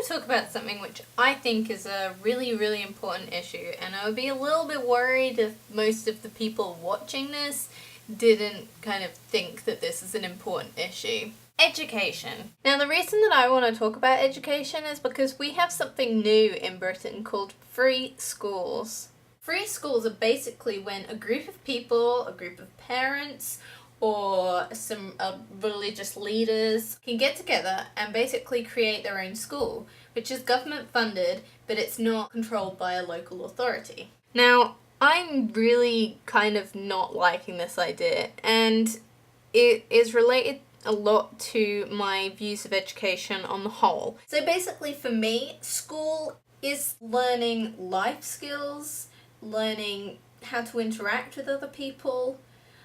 to talk about something which I think is a really, really important issue, and I would be a little bit worried if most of the people watching this didn't kind of think that this is an important issue. Education. Now, the reason that I want to talk about education is because we have something new in Britain called free schools. Free schools are basically when a group of people, a group of parents, or some religious leaders can get together and basically create their own school, which is government funded, but it's not controlled by a local authority. Now, I'm really kind of not liking this idea, and it is related a lot to my views of education on the whole. So basically for me, school is learning life skills, learning how to interact with other people,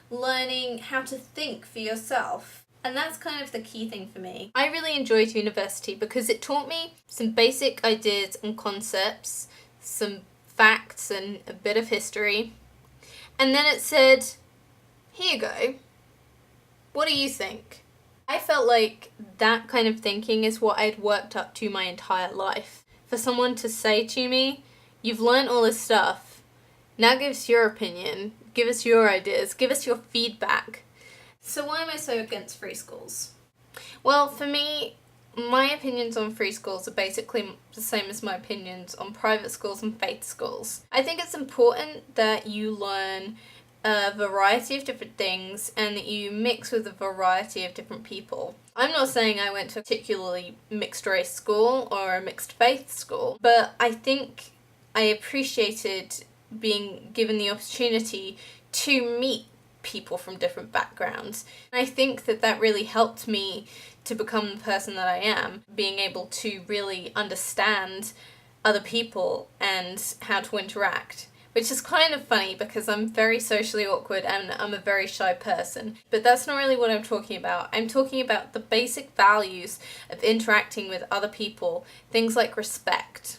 learning how to think for yourself. And that's kind of the key thing for me. I really enjoyed university because it taught me some basic ideas and concepts, some facts and a bit of history. And then it said, here you go. What do you think? I felt like that kind of thinking is what I'd worked up to my entire life. For someone to say to me, you've learned all this stuff, now give us your opinion, give us your ideas, give us your feedback. So why am I so against free schools? Well, for me, my opinions on free schools are basically the same as my opinions on private schools and faith schools. I think it's important that you learn a variety of different things and that you mix with a variety of different people. I'm not saying I went to a particularly mixed race school or a mixed faith school, but I think I appreciated being given the opportunity to meet people from different backgrounds. And I think that that really helped me to become the person that I am, being able to really understand other people and how to interact. Which is kind of funny because I'm very socially awkward and I'm a very shy person. But that's not really what I'm talking about. I'm talking about the basic values of interacting with other people, things like respect.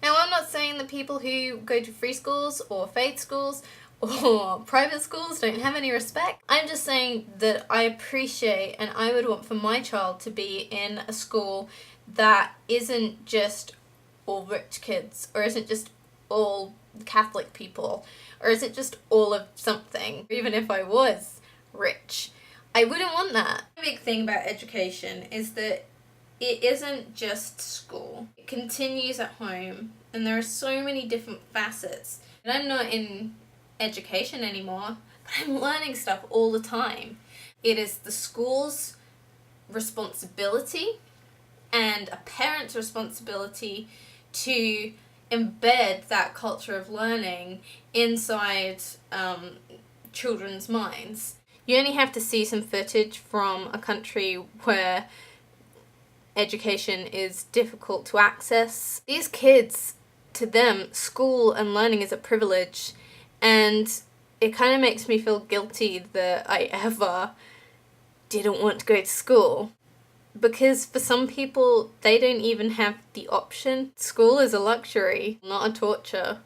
Now, I'm not saying that people who go to free schools or faith schools or private schools don't have any respect. I'm just saying that I appreciate and I would want for my child to be in a school that isn't just all rich kids or isn't just all Catholic people or isn't just all of something. Even if I was rich, I wouldn't want that. The big thing about education is that it isn't just school. It continues at home and there are so many different facets. And I'm not in education anymore, but I'm learning stuff all the time. It is the school's responsibility and a parent's responsibility to embed that culture of learning inside children's minds. You only have to see some footage from a country where education is difficult to access. These kids, to them, school and learning is a privilege, and it kind of makes me feel guilty that I ever didn't want to go to school. Because for some people, they don't even have the option. School is a luxury, not a torture.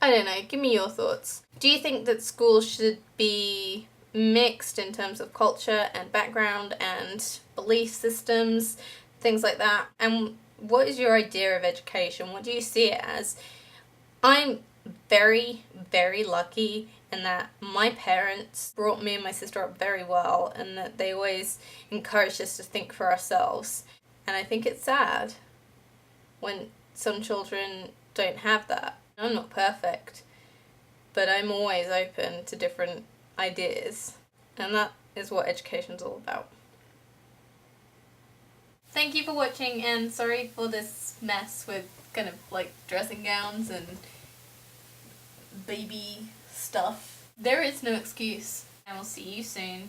I don't know, give me your thoughts. Do you think that schools should be mixed in terms of culture and background and belief systems, things like that? And what is your idea of education? What do you see it as? I'm very, very lucky in that my parents brought me and my sister up very well and that they always encouraged us to think for ourselves. And I think it's sad when some children don't have that. I'm not perfect, but I'm always open to different ideas. And that is what education's all about. Thank you for watching, and sorry for this mess with kind of like dressing gowns and baby stuff. There is no excuse, and we'll see you soon.